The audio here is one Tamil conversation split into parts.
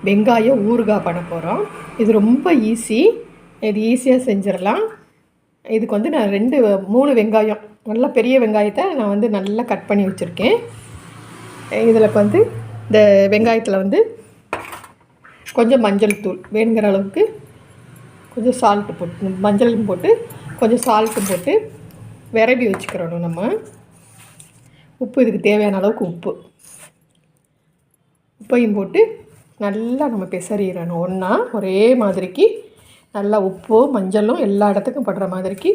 வெங்காய ஊறுகாய் பண்ண போகிறோம். இது ரொம்ப ஈஸி. இது ஈஸியாக செஞ்சிடலாம். இதுக்கு வந்து நான் 3 வெங்காயம், நல்லா பெரிய வெங்காயத்தை நான் வந்து நல்லா கட் பண்ணி வச்சுருக்கேன். இதில் வந்து இந்த வெங்காயத்தில் வந்து கொஞ்சம் மஞ்சள் தூள் வேணுங்கிற அளவுக்கு, கொஞ்சம் சால்ட்டு போட்டு, மஞ்சளும் போட்டு கொஞ்சம் சால்ட்டும் போட்டு விரவி வச்சுக்கிறணும். நம்ம உப்பு, இதுக்கு தேவையான அளவுக்கு உப்பையும் போட்டு நல்லா நம்ம பெசறிடணும். ஒன்றா ஒரே மாதிரிக்கு நல்லா உப்பு மஞ்சளும் எல்லா இடத்துக்கும் படுற மாதிரிக்கு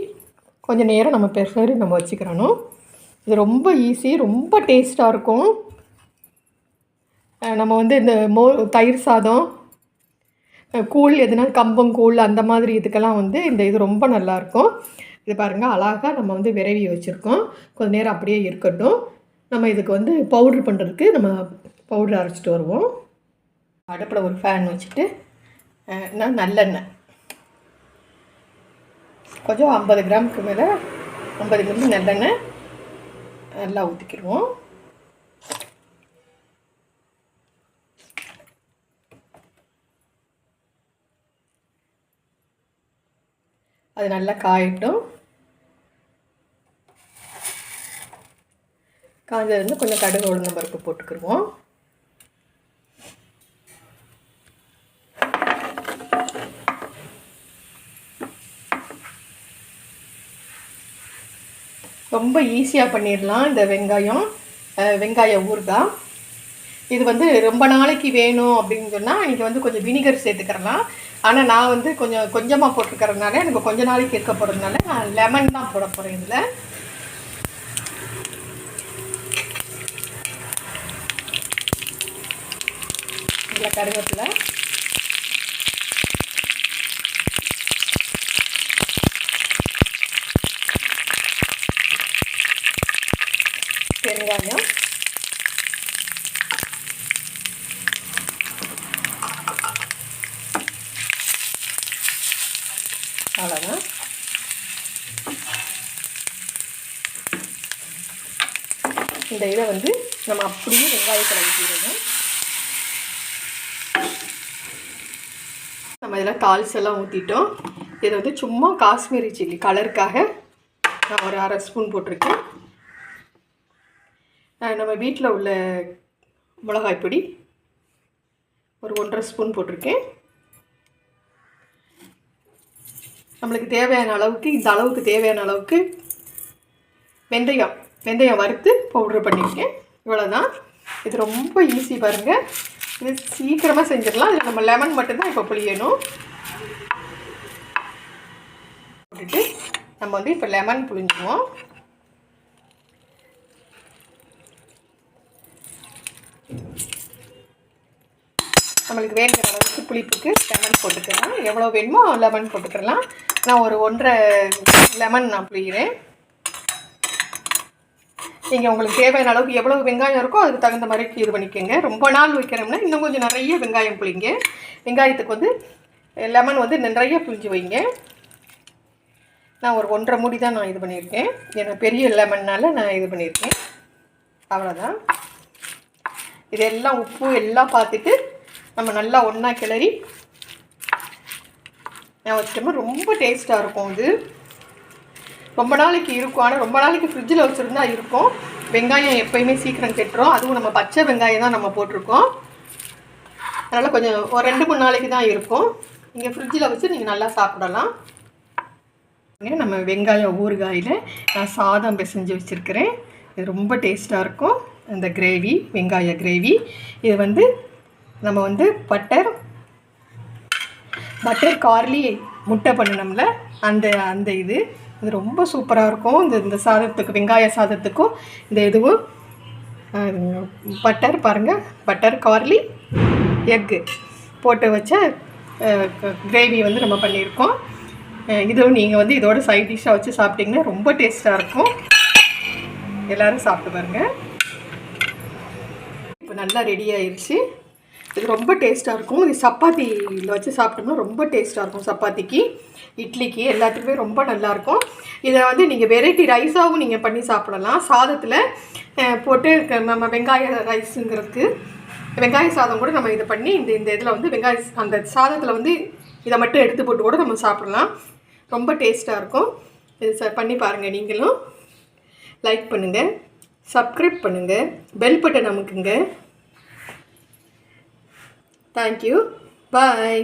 கொஞ்சம் நேரம் நம்ம பெசரி நம்ம வச்சுக்கிறணும். இது ரொம்ப ஈஸி, ரொம்ப டேஸ்ட்டாக இருக்கும். நம்ம வந்து இந்த தயிர் சாதம், கூழ், எதுனா கம்பங்கூழ் அந்த மாதிரி இதுக்கெல்லாம் வந்து இது ரொம்ப நல்லாயிருக்கும். இது பாருங்கள், அழகாக நம்ம வந்து விரவி வச்சுருக்கோம். கொஞ்சம் நேரம் அப்படியே இருக்கட்டும். நம்ம இதுக்கு வந்து பவுட்ரு பண்ணுறதுக்கு நம்ம பவுட்ரு அரைச்சிட்டு வருவோம். அடுப்பில் ஒரு ஃபேன் வச்சுட்டு நான் நல்லெண்ணெய் கொஞ்சம் 50 கிராமுக்கு மேலே 50 கிராம் நல்லெண்ணெய் நல்லா ஊற்றிக்கிடுவோம். அது நல்லா காயட்டும். காஞ்சதுலேருந்து கொஞ்சம் கடுகு உளுந்தம் பருப்பு போட்டுக்கிடுவோம். ரொம்ப ஈஸியாக பண்ணிடலாம் இந்த வெங்காய ஊறுகாய். இது வந்து ரொம்ப நாளைக்கு வேணும் அப்படின்னு சொன்னால் நீங்கள் வந்து கொஞ்சம் வினிகர் சேர்த்துக்கிறலாம். ஆனால் நான் வந்து கொஞ்சமாக போட்டுருக்கறதுனால, எனக்கு கொஞ்சம் நாளைக்கு இருக்க போகிறதுனால நான் லெமன் தான் போட போகிறேன். இதில் கருவேப்பிலை, பெருங்காயம், அவ்வளோதான். இந்த இதை வந்து நம்ம அப்படியே வெங்காயத்தில் ஊற்றிடணும். நம்ம இதில் தாளிச்செல்லாம் ஊற்றிட்டோம். இதை வந்து சும்மா காஷ்மீரி சில்லி கலருக்காக நான் ஒரு 1/2 ஸ்பூன் போட்டிருக்கேன். நம்ம வீட்டில் உள்ள மிளகாய் பொடி ஒரு 1/2 ஸ்பூன் போட்டிருக்கேன். நம்மளுக்கு தேவையான அளவுக்கு, இந்த அளவுக்கு தேவையான அளவுக்கு வெந்தயம் வறுத்து பவுட்ரு பண்ணியிருக்கேன். இவ்வளோதான். இது ரொம்ப ஈஸி பாருங்கள். இது சீக்கிரமாக செஞ்சிடலாம். இதில் நம்ம லெமன் மட்டும்தான் இப்போ புளியணும். போட்டுட்டு நம்ம வந்து இப்போ லெமன் புளிஞ்சுவோம். நம்மளுக்கு வேணுங்கிற அளவுக்கு புளிப்புக்கு லெமன் போட்டுக்கலாம். எவ்வளோ வேணுமோ லெமன் போட்டுக்கலாம். நான் ஒரு 1.5 லெமன் நான் புளிகிறேன். நீங்கள் உங்களுக்கு தேவையான அளவுக்கு எவ்வளோ வெங்காயம் இருக்கோ அதுக்கு தகுந்த மாதிரி இது பண்ணிக்கோங்க. ரொம்ப நாள் வைக்கிறோம்னா இன்னும் கொஞ்சம் நிறைய வெங்காயம் புளிங்க. வெங்காயத்துக்கு வந்து லெமன் வந்து நிறைய புளிஞ்சு வைங்க. நான் ஒரு 1.5 மூடி தான் நான் இது பண்ணியிருக்கேன். எனக்கு பெரிய லெமன்னால் நான் இது பண்ணியிருக்கேன். அவ்வளோதான். இதெல்லாம் உப்பு எல்லாம் பார்த்துட்டு நம்ம நல்லா ஒன்றா கிளறி நான் வச்சிட்டோம்னா ரொம்ப டேஸ்ட்டாக இருக்கும். இது ரொம்ப நாளைக்கு இருக்கும். ஆனால் ரொம்ப நாளைக்கு ஃப்ரிட்ஜில் வச்சுருந்தா இருக்கும். வெங்காயம் எப்போயுமே சீக்கிரம் கெட்டுரும். அதுவும் நம்ம பச்சை வெங்காயம் தான் நம்ம போட்டிருக்கோம். அதனால் கொஞ்சம் ஒரு 2-3 நாளைக்கு தான் இருக்கும். நீங்கள் ஃப்ரிட்ஜில் வச்சு நீங்கள் நல்லா சாப்பிடலாம். நம்ம வெங்காய ஊறுகாயில் நான் சாதம் பிசைஞ்சு வச்சுருக்கிறேன். இது ரொம்ப டேஸ்ட்டாக இருக்கும். இந்த கிரேவி, வெங்காய கிரேவி. இது வந்து நம்ம வந்து பட்டர் கார்லி முட்டை பண்ணினோம்ல, அந்த இது ரொம்ப சூப்பராக இருக்கும். இந்த சாதத்துக்கு, வெங்காய சாதத்துக்கும் இந்த இதுவும் பட்டர் பாருங்கள், பட்டர் கார்லி எக்கு போட்டு வச்ச கிரேவி வந்து நம்ம பண்ணியிருக்கோம். இதுவும் நீங்கள் வந்து இதோட சைட் டிஷ்ஷாக வச்சு சாப்பிட்டிங்கன்னா ரொம்ப டேஸ்ட்டாக இருக்கும். எல்லோரும் சாப்பிட்டு பாருங்கள். இப்போ நல்லா ரெடி ஆயிடுச்சு. இது ரொம்ப டேஸ்ட்டாக இருக்கும். இது சப்பாத்தியில் வச்சு சாப்பிட்டோம்னா ரொம்ப டேஸ்ட்டாக இருக்கும். சப்பாத்திக்கு, இட்லிக்கு எல்லாத்துக்குமே ரொம்ப நல்லாயிருக்கும். இதை வந்து நீங்கள் வெரைட்டி ரைஸாகவும் நீங்கள் பண்ணி சாப்பிடலாம். சாதத்தில் போட்டு நம்ம வெங்காய ரைஸுங்கிறதுக்கு வெங்காய சாதம் கூட நம்ம இதை பண்ணி இந்த இதில் வந்து அந்த சாதத்தில் வந்து இதை மட்டும் எடுத்து போட்டு கூட நம்ம சாப்பிடலாம். ரொம்ப டேஸ்ட்டாக இருக்கும். இது பண்ணி பாருங்கள். நீங்களும் லைக் பண்ணுங்கள், சப்ஸ்கிரைப் பண்ணுங்கள், பெல் பட்டன் அமுக்குங்க. தேங்க்யூ, பாய்.